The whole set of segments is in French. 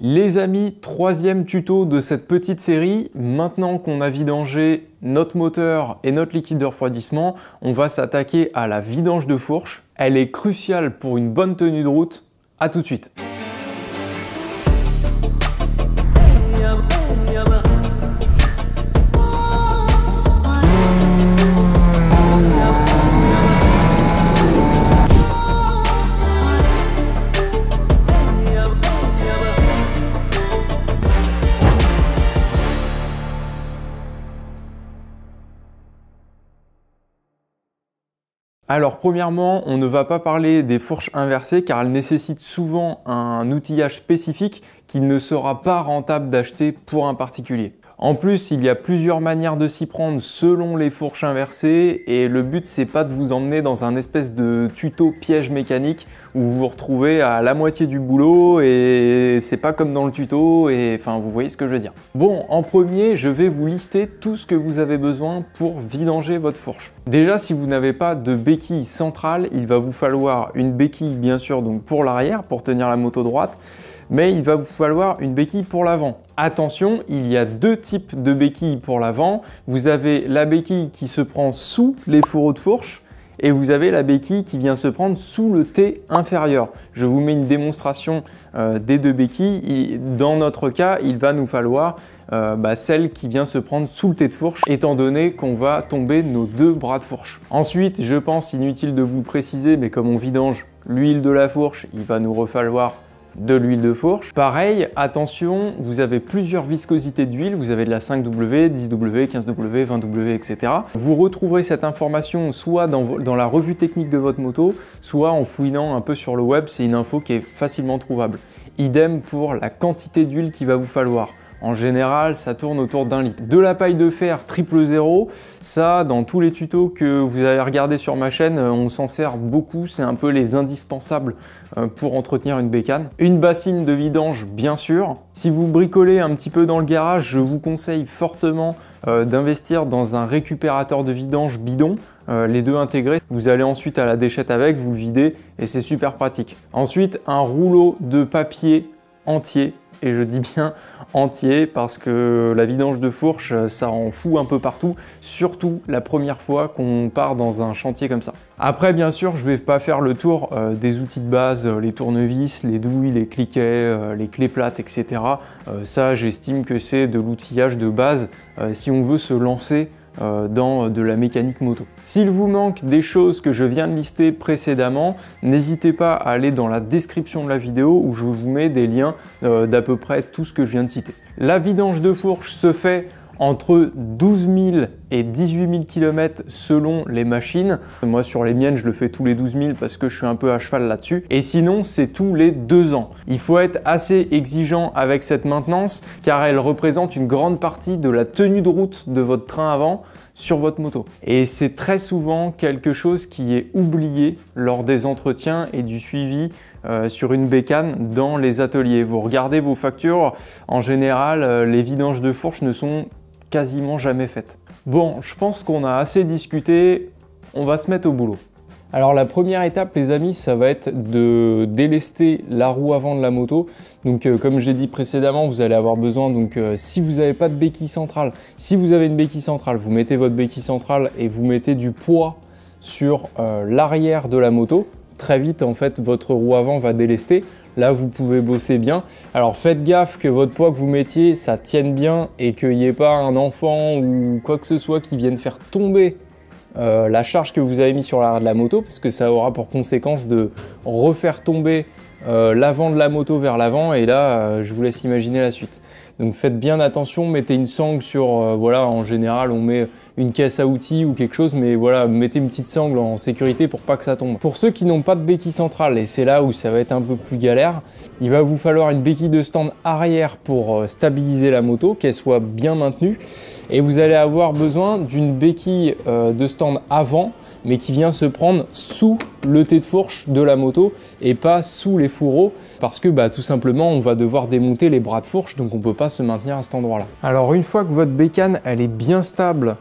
Les amis, troisième tuto de cette petite série. Maintenant qu'on a vidangé notre moteur et notre liquide de refroidissement, on va s'attaquer à la vidange de fourche. Elle est cruciale pour une bonne tenue de route. À tout de suite. Alors premièrement, on ne va pas parler des fourches inversées car elles nécessitent souvent un outillage spécifique qu'il ne sera pas rentable d'acheter pour un particulier. En plus, il y a plusieurs manières de s'y prendre selon les fourches inversées et le but c'est pas de vous emmener dans un espèce de tuto piège mécanique où vous vous retrouvez à la moitié du boulot et c'est pas comme dans le tuto et enfin vous voyez ce que je veux dire. Bon, en premier, je vais vous lister tout ce que vous avez besoin pour vidanger votre fourche. Déjà, si vous n'avez pas de béquille centrale, il va vous falloir une béquille bien sûr donc pour l'arrière pour tenir la moto droite, mais il va vous falloir une béquille pour l'avant. Attention, il y a deux types de béquilles pour l'avant. Vous avez la béquille qui se prend sous les fourreaux de fourche et vous avez la béquille qui vient se prendre sous le T inférieur. Je vous mets une démonstration des deux béquilles. Dans notre cas, il va nous falloir celle qui vient se prendre sous le T de fourche étant donné qu'on va tomber nos deux bras de fourche. Ensuite, je pense inutile de vous le préciser, mais comme on vidange l'huile de la fourche, il va nous refalloir de l'huile de fourche. Pareil, attention, vous avez plusieurs viscosités d'huile, vous avez de la 5W, 10W, 15W, 20W, etc. Vous retrouverez cette information soit dans la revue technique de votre moto, soit en fouinant un peu sur le web, c'est une info qui est facilement trouvable. Idem pour la quantité d'huile qu'il va vous falloir. En général, ça tourne autour d'1 litre. De la paille de fer 000, ça, dans tous les tutos que vous allez regarder sur ma chaîne, on s'en sert beaucoup. C'est un peu les indispensables pour entretenir une bécane. Une bassine de vidange, bien sûr. Si vous bricolez un petit peu dans le garage, je vous conseille fortement d'investir dans un récupérateur de vidange bidon. Les deux intégrés. Vous allez ensuite à la déchette avec, vous le videz et c'est super pratique. Ensuite, un rouleau de papier entier. Et je dis bien entier parce que la vidange de fourche, ça en fout un peu partout, surtout la première fois qu'on part dans un chantier comme ça. Après, bien sûr, je ne vais pas faire le tour des outils de base, les tournevis, les douilles, les cliquets, les clés plates, etc. Ça, j'estime que c'est de l'outillage de base si on veut se lancer dans de la mécanique moto. S'il vous manque des choses que je viens de lister précédemment, n'hésitez pas à aller dans la description de la vidéo où je vous mets des liens d'à peu près tout ce que je viens de citer. La vidange de fourche se fait entre 12 000 et 18 000 km selon les machines. Moi sur les miennes je le fais tous les 12 000 parce que je suis un peu à cheval là-dessus. Et sinon c'est tous les 2 ans. Il faut être assez exigeant avec cette maintenance car elle représente une grande partie de la tenue de route de votre train avant sur votre moto. Et c'est très souvent quelque chose qui est oublié lors des entretiens et du suivi sur une bécane dans les ateliers. Vous regardez vos factures, en général les vidanges de fourche ne sont quasiment jamais faites. Bon, je pense qu'on a assez discuté, on va se mettre au boulot. Alors la première étape les amis, ça va être de délester la roue avant de la moto. Donc comme j'ai dit précédemment, vous allez avoir besoin, si vous n'avez pas de béquille centrale, si vous avez une béquille centrale, vous mettez votre béquille centrale et vous mettez du poids sur l'arrière de la moto. Très vite en fait votre roue avant va délester. Là vous pouvez bosser bien. Alors faites gaffe que votre poids que vous mettiez ça tienne bien et qu'il n'y ait pas un enfant ou quoi que ce soit qui vienne faire tomber la charge que vous avez mis sur l'arrière de la moto, parce que ça aura pour conséquence de refaire tomber l'avant de la moto vers l'avant et là je vous laisse imaginer la suite. Donc faites bien attention, mettez une sangle sur, voilà, en général on met une caisse à outils ou quelque chose, mais voilà, mettez une petite sangle en sécurité pour pas que ça tombe. Pour ceux qui n'ont pas de béquille centrale, et c'est là où ça va être un peu plus galère, il va vous falloir une béquille de stand arrière pour stabiliser la moto, qu'elle soit bien maintenue, et vous allez avoir besoin d'une béquille de stand avant, mais qui vient se prendre sous le T de fourche de la moto et pas sous les fourreaux parce que tout simplement on va devoir démonter les bras de fourche donc on peut pas se maintenir à cet endroit là. Alors une fois que votre bécane elle est bien stable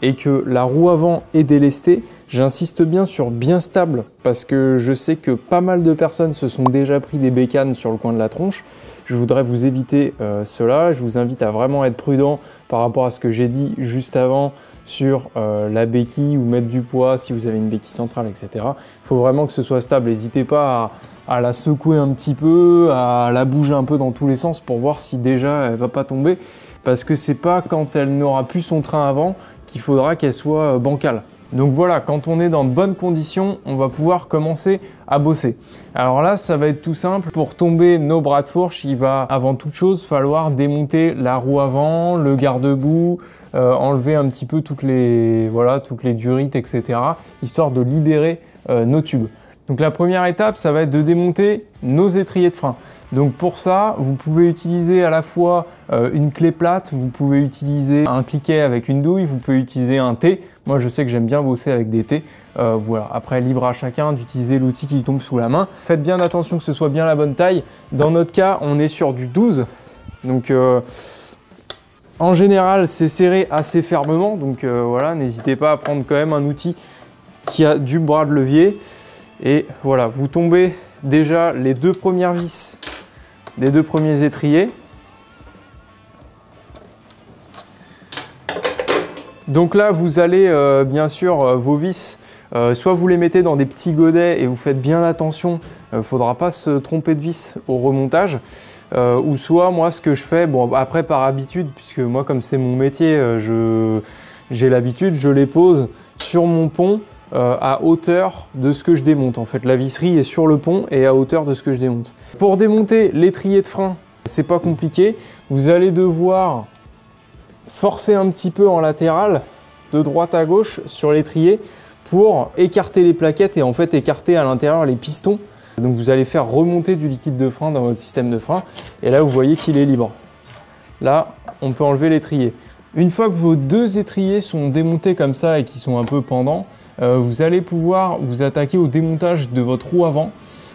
et que la roue avant est délestée, j'insiste bien sur bien stable parce que je sais que pas mal de personnes se sont déjà pris des bécanes sur le coin de la tronche. Je voudrais vous éviter cela. Je vous invite à vraiment être prudent par rapport à ce que j'ai dit juste avant sur la béquille ou mettre du poids si vous avez une béquille centrale, etc. Il faut vraiment que ce soit stable. N'hésitez pas à la secouer un petit peu, à la bouger un peu dans tous les sens pour voir si déjà elle va pas tomber. Parce que c'est pas quand elle n'aura plus son train avant qu'il faudra qu'elle soit bancale. Donc voilà, quand on est dans de bonnes conditions, on va pouvoir commencer à bosser. Alors là, ça va être tout simple. Pour tomber nos bras de fourche, il va avant toute chose falloir démonter la roue avant, le garde-boue, enlever un petit peu toutes les durites, etc. histoire de libérer nos tubes. Donc la première étape, ça va être de démonter nos étriers de frein. Donc pour ça, vous pouvez utiliser à la fois une clé plate, vous pouvez utiliser un cliquet avec une douille, vous pouvez utiliser un T. Moi, je sais que j'aime bien bosser avec des T. Voilà. Après, libre à chacun d'utiliser l'outil qui tombe sous la main. Faites bien attention que ce soit bien la bonne taille. Dans notre cas, on est sur du 12. Donc en général, c'est serré assez fermement. Donc voilà, n'hésitez pas à prendre quand même un outil qui a du bras de levier. Et voilà, vous tombez déjà les deux premières vis des deux premiers étriers. Donc là, vous allez bien sûr vos vis, soit vous les mettez dans des petits godets et vous faites bien attention, il ne faudra pas se tromper de vis au remontage, ou soit moi ce que je fais, bon après par habitude, puisque moi comme c'est mon métier, j'ai l'habitude, je les pose sur mon pont à hauteur de ce que je démonte. En fait, la visserie est sur le pont et à hauteur de ce que je démonte. Pour démonter l'étrier de frein, c'est pas compliqué. Vous allez devoir forcer un petit peu en latéral, de droite à gauche sur l'étrier pour écarter les plaquettes et en fait écarter à l'intérieur les pistons. Donc vous allez faire remonter du liquide de frein dans votre système de frein et là vous voyez qu'il est libre. Là, on peut enlever l'étrier. Une fois que vos deux étriers sont démontés comme ça et qui sont un peu pendants, vous allez pouvoir vous attaquer au démontage de votre roue avant.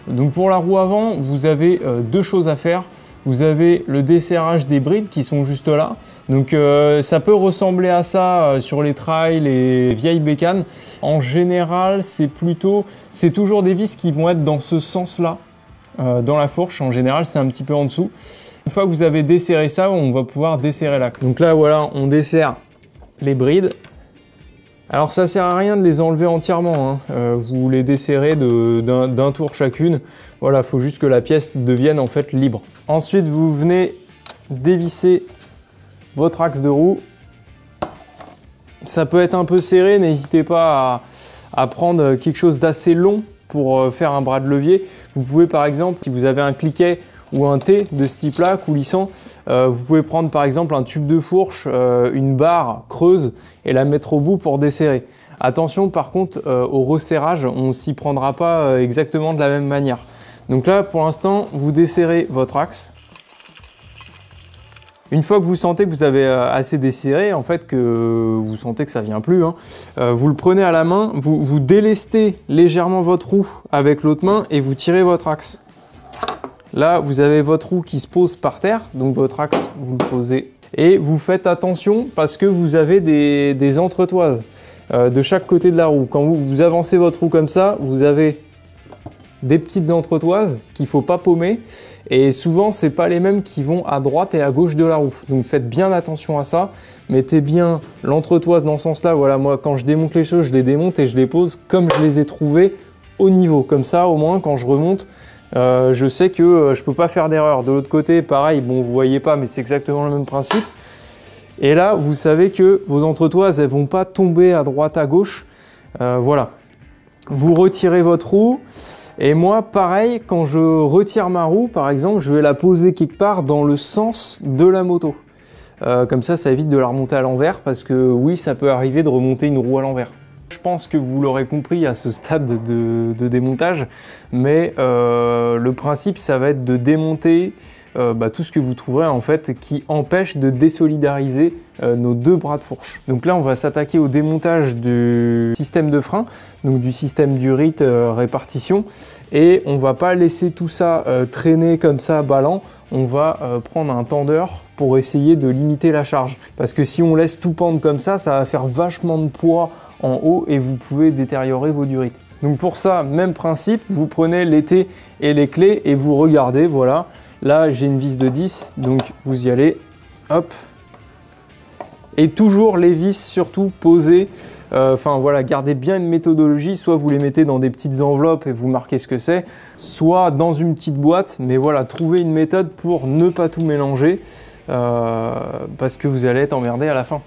Donc pour la roue avant, vous avez deux choses à faire. Vous avez le desserrage des brides qui sont juste là. Donc ça peut ressembler à ça sur les trails, les vieilles bécanes. En général, c'est toujours des vis qui vont être dans ce sens-là, dans la fourche. En général, c'est un petit peu en dessous. Une fois que vous avez desserré ça, on va pouvoir desserrer la clé. Donc là, voilà, on desserre les brides. Alors ça sert à rien de les enlever entièrement, hein. Vous les desserrez d'un tour chacune. Voilà, il faut juste que la pièce devienne en fait libre. Ensuite, vous venez dévisser votre axe de roue. Ça peut être un peu serré, n'hésitez pas à prendre quelque chose d'assez long pour faire un bras de levier. Vous pouvez par exemple, si vous avez un cliquet ou un T de ce type-là, coulissant, vous pouvez prendre par exemple un tube de fourche, une barre creuse et la mettre au bout pour desserrer. Attention par contre au resserrage, on ne s'y prendra pas exactement de la même manière. Donc là pour l'instant, vous desserrez votre axe. Une fois que vous sentez que vous avez assez desserré, en fait que vous sentez que ça vient plus, hein, vous le prenez à la main, vous délestez légèrement votre roue avec l'autre main et vous tirez votre axe. Là, vous avez votre roue qui se pose par terre, donc votre axe, vous le posez. Et vous faites attention parce que vous avez des entretoises de chaque côté de la roue. Quand vous avancez votre roue comme ça, vous avez des petites entretoises qu'il ne faut pas paumer. Et souvent, ce n'est pas les mêmes qui vont à droite et à gauche de la roue. Donc faites bien attention à ça. Mettez bien l'entretoise dans ce sens-là. Voilà, moi, quand je démonte les choses, je les démonte et je les pose comme je les ai trouvées au niveau. Comme ça, au moins, quand je remonte, je sais que je peux pas faire d'erreur. De l'autre côté, pareil, bon, vous voyez pas, mais c'est exactement le même principe. Et là, vous savez que vos entretoises, elles vont pas tomber à droite, à gauche. Voilà. Vous retirez votre roue. Et moi, pareil, quand je retire ma roue, par exemple, je vais la poser quelque part dans le sens de la moto. Comme ça, ça évite de la remonter à l'envers, parce que oui, ça peut arriver de remonter une roue à l'envers. Je pense que vous l'aurez compris à ce stade de démontage, mais le principe, ça va être de démonter tout ce que vous trouverez en fait qui empêche de désolidariser nos deux bras de fourche. Donc là on va s'attaquer au démontage du système de frein, donc du système d'urit répartition, et on va pas laisser tout ça traîner comme ça ballant, on va prendre un tendeur pour essayer de limiter la charge. Parce que si on laisse tout pendre comme ça va faire vachement de poids en haut et vous pouvez détériorer vos durites. Donc pour ça, même principe, vous prenez l'étai et les clés et vous regardez, voilà. Là, j'ai une vis de 10, donc vous y allez, hop. Et toujours les vis surtout posées, voilà, gardez bien une méthodologie, soit vous les mettez dans des petites enveloppes et vous marquez ce que c'est, soit dans une petite boîte, mais voilà, trouvez une méthode pour ne pas tout mélanger, parce que vous allez être emmerdé à la fin.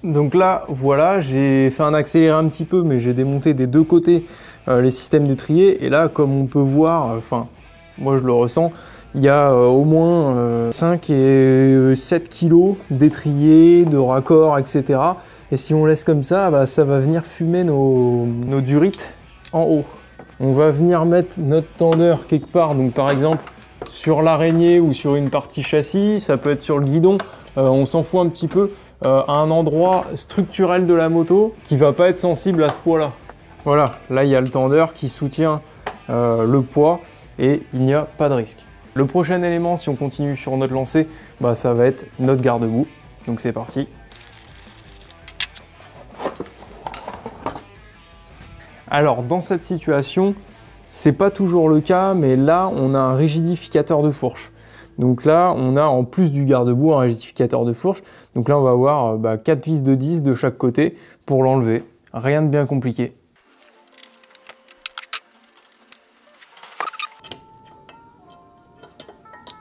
Donc là, voilà, j'ai fait un accéléré un petit peu, mais j'ai démonté des deux côtés les systèmes d'étrier. Et là, comme on peut voir, moi je le ressens, il y a au moins 5 et 7 kg d'étrier, de raccords, etc. Et si on laisse comme ça, ça va venir fumer nos durites en haut. On va venir mettre notre tendeur quelque part, donc par exemple sur l'araignée ou sur une partie châssis, ça peut être sur le guidon, on s'en fout un petit peu. À un endroit structurel de la moto qui va pas être sensible à ce poids-là. Voilà, là il y a le tendeur qui soutient le poids et il n'y a pas de risque. Le prochain élément, si on continue sur notre lancée, ça va être notre garde-boue. Donc c'est parti. Alors dans cette situation, c'est pas toujours le cas, mais là on a un rigidificateur de fourche. Donc là, on a en plus du garde-boue un rigidificateur de fourche. Donc là, on va avoir 4 vis de 10 de chaque côté pour l'enlever. Rien de bien compliqué.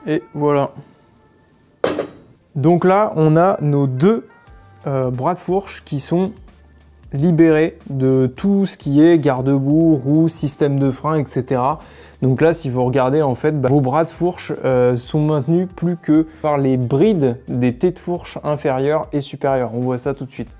Et voilà. Donc là, on a nos deux bras de fourche qui sont libérés de tout ce qui est garde-boue, roue, système de frein, etc. Donc là, si vous regardez, en fait, vos bras de fourche sont maintenus plus que par les brides des tés de fourche inférieures et supérieures. On voit ça tout de suite.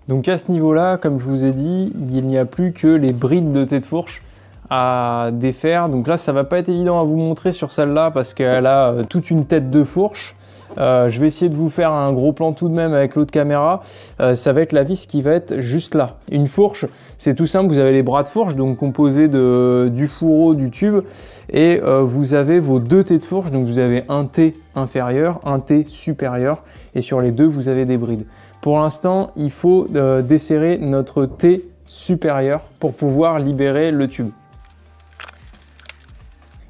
Donc à ce niveau-là, comme je vous ai dit, il n'y a plus que les brides de tés de fourche à défaire. Donc là, ça va pas être évident à vous montrer sur celle-là parce qu'elle a toute une tête de fourche. Je vais essayer de vous faire un gros plan tout de même avec l'autre caméra. Ça va être la vis qui va être juste là. Une fourche, c'est tout simple, vous avez les bras de fourche, donc composés du fourreau, du tube, et vous avez vos deux tés de fourche, donc vous avez un T inférieur, un T supérieur, et sur les deux, vous avez des brides. Pour l'instant, il faut desserrer notre T supérieur pour pouvoir libérer le tube.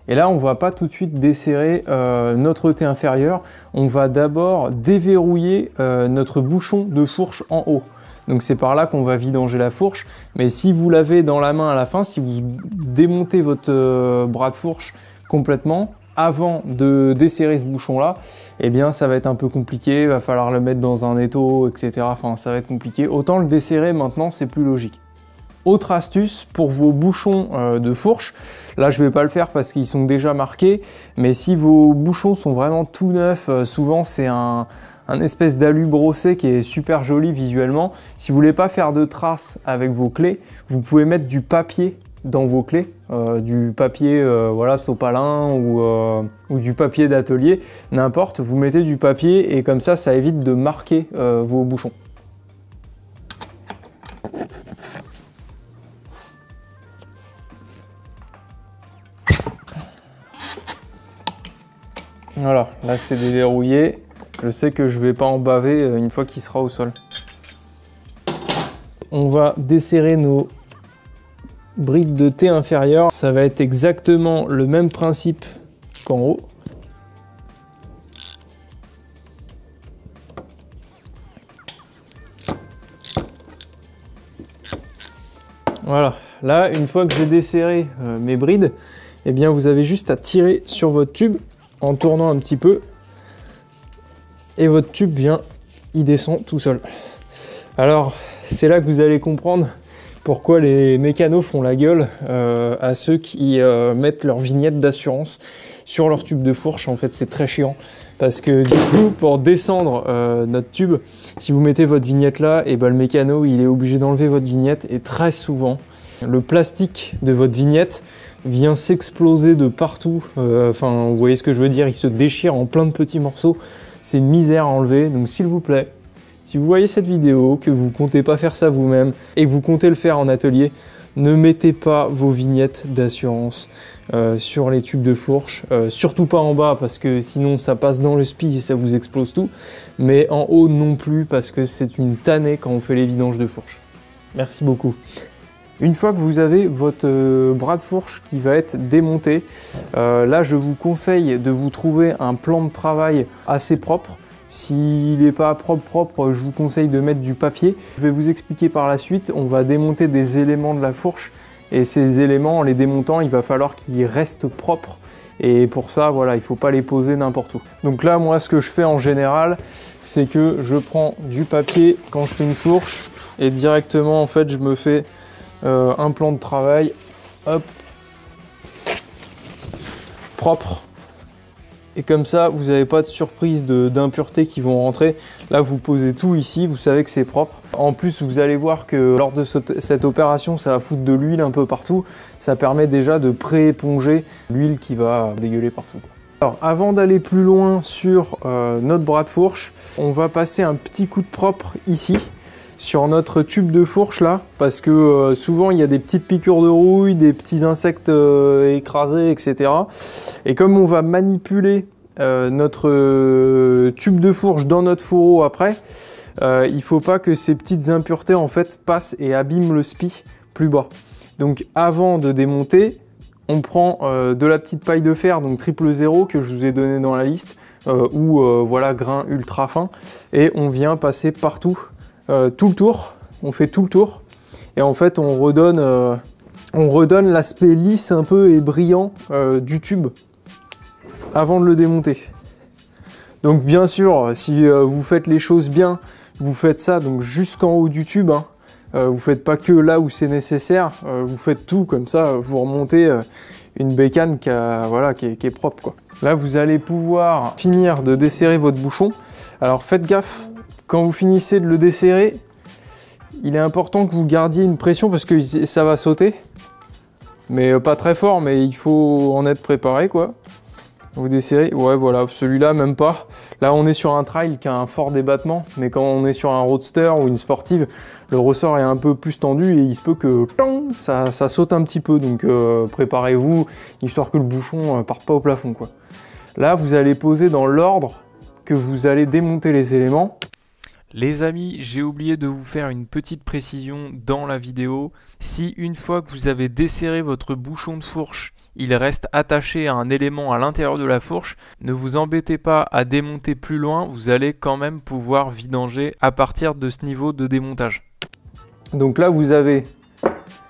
Et là, on ne va pas tout de suite desserrer notre T inférieur. On va d'abord déverrouiller notre bouchon de fourche en haut. Donc c'est par là qu'on va vidanger la fourche. Mais si vous l'avez dans la main à la fin, si vous démontez votre bras de fourche complètement, avant de desserrer ce bouchon-là, eh bien ça va être un peu compliqué. Il va falloir le mettre dans un étau, etc. Enfin, ça va être compliqué. Autant le desserrer maintenant, c'est plus logique. Autre astuce pour vos bouchons de fourche, là je ne vais pas le faire parce qu'ils sont déjà marqués, mais si vos bouchons sont vraiment tout neufs, souvent c'est un espèce d'alu brossé qui est super joli visuellement. Si vous voulez pas faire de traces avec vos clés, vous pouvez mettre du papier dans vos clés, du papier voilà, sopalin ou du papier d'atelier, n'importe, vous mettez du papier et comme ça évite de marquer vos bouchons. Voilà, là c'est déverrouillé. Je sais que je ne vais pas en baver une fois qu'il sera au sol. On va desserrer nos brides de T inférieures. Ça va être exactement le même principe qu'en haut. Voilà, là une fois que j'ai desserré mes brides, eh bien vous avez juste à tirer sur votre tube en tournant un petit peu et votre tube il descend tout seul. Alors c'est là que vous allez comprendre pourquoi les mécanos font la gueule à ceux qui mettent leur vignette d'assurance sur leur tube de fourche. En fait, c'est très chiant parce que du coup, pour descendre notre tube, si vous mettez votre vignette là, et ben le mécano il est obligé d'enlever votre vignette, et très souvent le plastique de votre vignette vient s'exploser de partout. Enfin, vous voyez ce que je veux dire, il se déchire en plein de petits morceaux. C'est une misère à enlever, donc s'il vous plaît, si vous voyez cette vidéo, que vous comptez pas faire ça vous-même et que vous comptez le faire en atelier, ne mettez pas vos vignettes d'assurance sur les tubes de fourche, surtout pas en bas parce que sinon ça passe dans le spi et ça vous explose tout, mais en haut non plus parce que c'est une tannée quand on fait les vidanges de fourche. Merci beaucoup. Une fois que vous avez votre bras de fourche qui va être démonté, là je vous conseille de vous trouver un plan de travail assez propre. S'il n'est pas propre, je vous conseille de mettre du papier. Je vais vous expliquer par la suite. On va démonter des éléments de la fourche et ces éléments, en les démontant, il va falloir qu'ils restent propres. Et pour ça, voilà, il ne faut pas les poser n'importe où. Donc là, moi, ce que je fais en général, c'est que je prends du papier quand je fais une fourche et directement, en fait, je me fais un plan de travail, hop, propre. Et comme ça, vous n'avez pas de surprise d'impuretés qui vont rentrer. Là, vous posez tout ici, vous savez que c'est propre. En plus, vous allez voir que lors de cette opération, ça va foutre de l'huile un peu partout. Ça permet déjà de pré-éponger l'huile qui va dégueuler partout. Alors, avant d'aller plus loin sur notre bras de fourche, on va passer un petit coup de propre ici, sur notre tube de fourche là, parce que souvent il y a des petites piqûres de rouille, des petits insectes écrasés, etc. Et comme on va manipuler notre tube de fourche dans notre fourreau après, il ne faut pas que ces petites impuretés en fait passent et abîment le spi plus bas. Donc avant de démonter, on prend de la petite paille de fer, donc 000 que je vous ai donné dans la liste, ou voilà, grain ultra fin, et on vient passer partout. Tout le tour, on fait tout le tour et en fait on redonne l'aspect lisse un peu et brillant du tube avant de le démonter. Donc bien sûr, si vous faites les choses bien, vous faites ça donc jusqu'en haut du tube, hein. Vous faites pas que là où c'est nécessaire, vous faites tout comme ça, vous remontez une bécane qui est propre quoi. Là vous allez pouvoir finir de desserrer votre bouchon. Alors faites gaffe. Quand vous finissez de le desserrer, il est important que vous gardiez une pression parce que ça va sauter. Mais pas très fort, mais il faut en être préparé quoi. Vous desserrez, ouais voilà, celui-là même pas. Là on est sur un trail qui a un fort débattement, mais quand on est sur un roadster ou une sportive, le ressort est un peu plus tendu et il se peut que ça saute un petit peu. Donc préparez-vous, histoire que le bouchon parte pas au plafond quoi. Là vous allez poser dans l'ordre que vous allez démonter les éléments. Les amis, j'ai oublié de vous faire une petite précision dans la vidéo. Si une fois que vous avez desserré votre bouchon de fourche, il reste attaché à un élément à l'intérieur de la fourche, ne vous embêtez pas à démonter plus loin, vous allez quand même pouvoir vidanger à partir de ce niveau de démontage. Donc là vous avez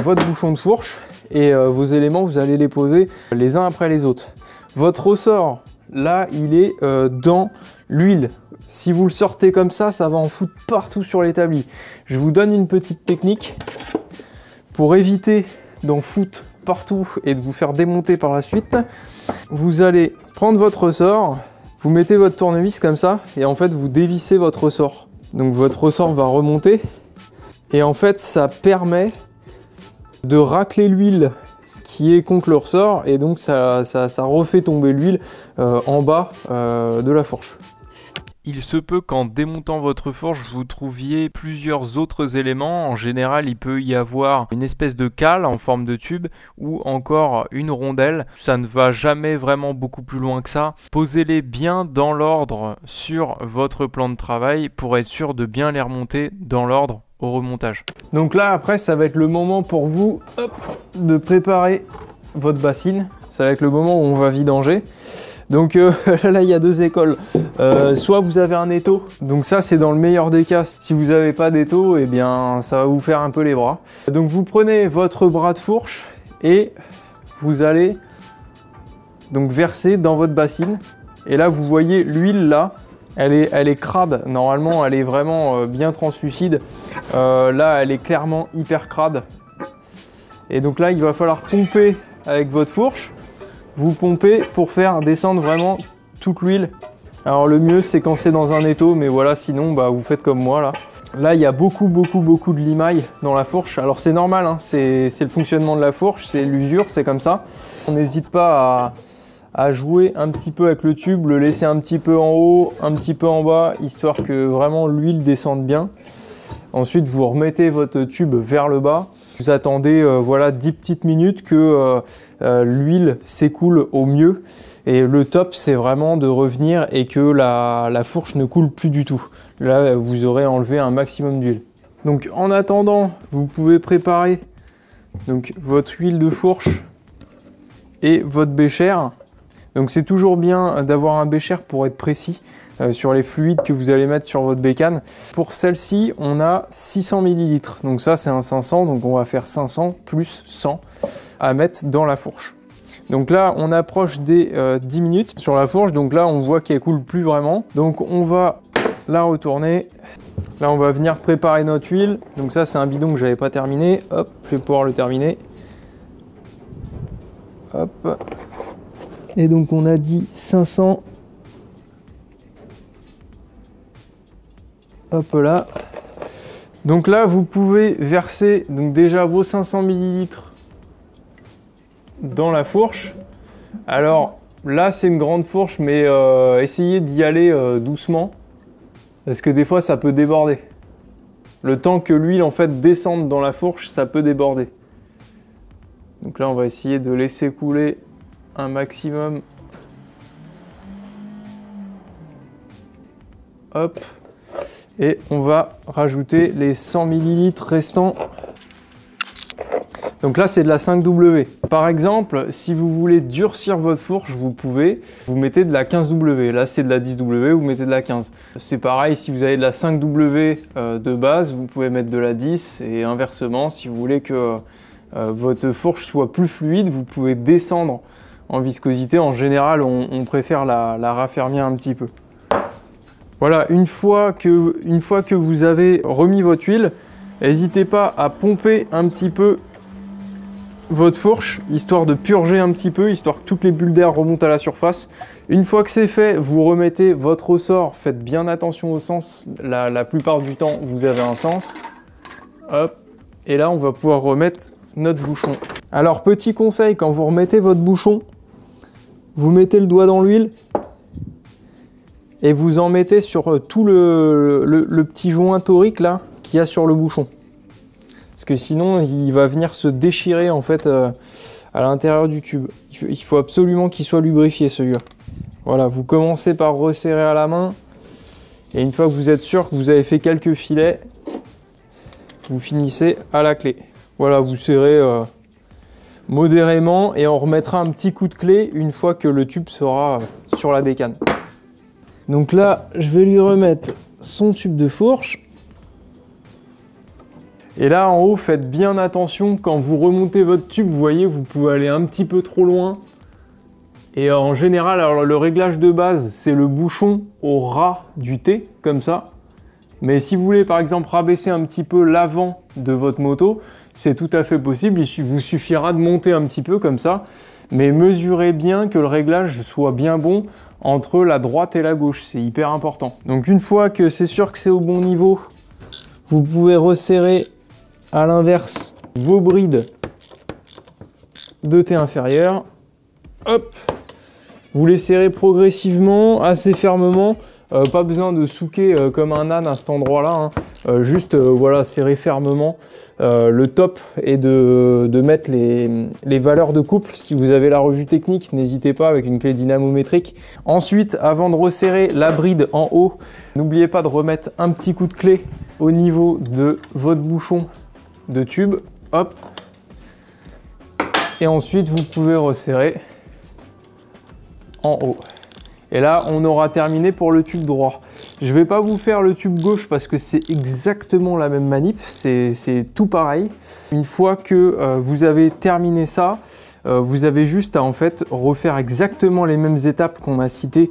votre bouchon de fourche et vos éléments, vous allez les poser les uns après les autres. Votre ressort, là il est dans l'huile. Si vous le sortez comme ça, ça va en foutre partout sur l'établi. Je vous donne une petite technique pour éviter d'en foutre partout et de vous faire démonter par la suite. Vous allez prendre votre ressort, vous mettez votre tournevis comme ça et en fait vous dévissez votre ressort. Donc votre ressort va remonter et en fait ça permet de racler l'huile qui est contre le ressort et donc ça refait tomber l'huile en bas de la fourche. Il se peut qu'en démontant votre fourche, vous trouviez plusieurs autres éléments. En général, il peut y avoir une espèce de cale en forme de tube ou encore une rondelle. Ça ne va jamais vraiment beaucoup plus loin que ça. Posez-les bien dans l'ordre sur votre plan de travail pour être sûr de bien les remonter dans l'ordre au remontage. Donc là, après, ça va être le moment pour vous de préparer votre bassine. Ça va être le moment où on va vidanger. Donc là, il y a deux écoles. Soit vous avez un étau, donc ça c'est dans le meilleur des cas. Si vous n'avez pas d'étau, eh bien ça va vous faire un peu les bras. Donc vous prenez votre bras de fourche et vous allez donc verser dans votre bassine. Et là, vous voyez l'huile là, elle est crade. Normalement, elle est vraiment bien translucide. Là, elle est clairement hyper crade. Et donc là, il va falloir pomper avec votre fourche. Vous pompez pour faire descendre vraiment toute l'huile. Alors le mieux, c'est quand c'est dans un étau, mais voilà, sinon, bah, vous faites comme moi là. Là, il y a beaucoup de limaille dans la fourche. Alors c'est normal, hein, c'est le fonctionnement de la fourche, c'est l'usure, c'est comme ça. On n'hésite pas à jouer un petit peu avec le tube, le laisser un petit peu en haut, un petit peu en bas, histoire que vraiment l'huile descende bien. Ensuite, vous remettez votre tube vers le bas. Vous attendez voilà, 10 petites minutes que l'huile s'écoule au mieux. Et le top, c'est vraiment de revenir et que la fourche ne coule plus du tout. Là, vous aurez enlevé un maximum d'huile. Donc, en attendant, vous pouvez préparer donc, votre huile de fourche et votre bécher. Donc, c'est toujours bien d'avoir un bécher pour être précis sur les fluides que vous allez mettre sur votre bécane. Pour celle-ci, on a 600 ml. Donc ça, c'est un 500. Donc on va faire 500 plus 100 à mettre dans la fourche. Donc là, on approche des 10 minutes sur la fourche. Donc là, on voit qu'elle coule plus vraiment. Donc on va la retourner. Là, on va venir préparer notre huile. Donc ça, c'est un bidon que j'avais pas terminé. Hop, je vais pouvoir le terminer. Hop. Et donc on a dit 500. Hop là. Donc là, vous pouvez verser donc déjà vos 500 ml dans la fourche. Alors là, c'est une grande fourche, mais essayez d'y aller doucement, parce que des fois, ça peut déborder. Le temps que l'huile en fait descende dans la fourche, ça peut déborder. Donc là, on va essayer de laisser couler un maximum. Hop. Et on va rajouter les 100 ml restants. Donc là, c'est de la 5W. Par exemple, si vous voulez durcir votre fourche, vous pouvez, vous mettez de la 15W. Là, c'est de la 10W, vous mettez de la 15. C'est pareil, si vous avez de la 5W de base, vous pouvez mettre de la 10. Et inversement, si vous voulez que votre fourche soit plus fluide, vous pouvez descendre en viscosité. En général, on préfère la raffermir un petit peu. Voilà, une fois que vous avez remis votre huile, n'hésitez pas à pomper un petit peu votre fourche, histoire de purger un petit peu, histoire que toutes les bulles d'air remontent à la surface. Une fois que c'est fait, vous remettez votre ressort, faites bien attention au sens, la plupart du temps vous avez un sens. Hop, et là on va pouvoir remettre notre bouchon. Alors petit conseil, quand vous remettez votre bouchon, vous mettez le doigt dans l'huile, et vous en mettez sur tout le petit joint torique là qu'il y a sur le bouchon. Parce que sinon, il va venir se déchirer en fait à l'intérieur du tube. Il faut absolument qu'il soit lubrifié celui-là. Voilà, vous commencez par resserrer à la main. Et une fois que vous êtes sûr que vous avez fait quelques filets, vous finissez à la clé. Voilà, vous serrez modérément et on remettra un petit coup de clé une fois que le tube sera sur la bécane. Donc là, je vais lui remettre son tube de fourche. Et là, en haut, faites bien attention. Quand vous remontez votre tube, vous voyez, vous pouvez aller un petit peu trop loin. Et en général, alors le réglage de base, c'est le bouchon au ras du T, comme ça. Mais si vous voulez, par exemple, rabaisser un petit peu l'avant de votre moto, c'est tout à fait possible. Il vous suffira de monter un petit peu comme ça. Mais mesurez bien que le réglage soit bien bon entre la droite et la gauche, c'est hyper important. Donc une fois que c'est sûr que c'est au bon niveau, vous pouvez resserrer à l'inverse vos brides de T inférieur. Hop, vous les serrez progressivement, assez fermement. Pas besoin de souquer comme un âne à cet endroit-là, hein. Juste voilà, serrer fermement. Le top est de mettre les valeurs de couple. Si vous avez la revue technique, n'hésitez pas avec une clé dynamométrique. Ensuite, avant de resserrer la bride en haut, n'oubliez pas de remettre un petit coup de clé au niveau de votre bouchon de tube. Hop. Et ensuite, vous pouvez resserrer en haut. Et là, on aura terminé pour le tube droit. Je ne vais pas vous faire le tube gauche parce que c'est exactement la même manip, c'est tout pareil. Une fois que vous avez terminé ça, vous avez juste à en fait refaire exactement les mêmes étapes qu'on a citées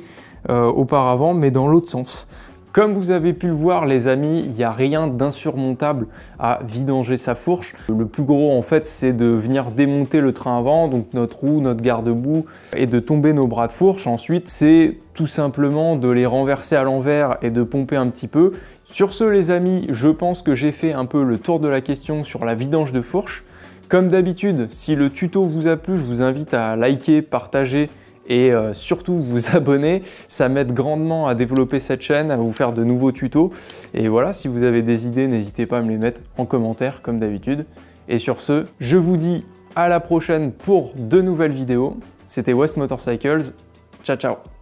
auparavant, mais dans l'autre sens. Comme vous avez pu le voir les amis, il n'y a rien d'insurmontable à vidanger sa fourche. Le plus gros en fait c'est de venir démonter le train avant, donc notre roue, notre garde-boue et de tomber nos bras de fourche. Ensuite c'est tout simplement de les renverser à l'envers et de pomper un petit peu. Sur ce les amis, je pense que j'ai fait un peu le tour de la question sur la vidange de fourche. Comme d'habitude, si le tuto vous a plu, je vous invite à liker, partager et surtout vous abonner. Ça m'aide grandement à développer cette chaîne, à vous faire de nouveaux tutos. Et voilà, si vous avez des idées, n'hésitez pas à me les mettre en commentaire comme d'habitude. Et sur ce, je vous dis à la prochaine pour de nouvelles vidéos. C'était West Motorcycles. Ciao ciao.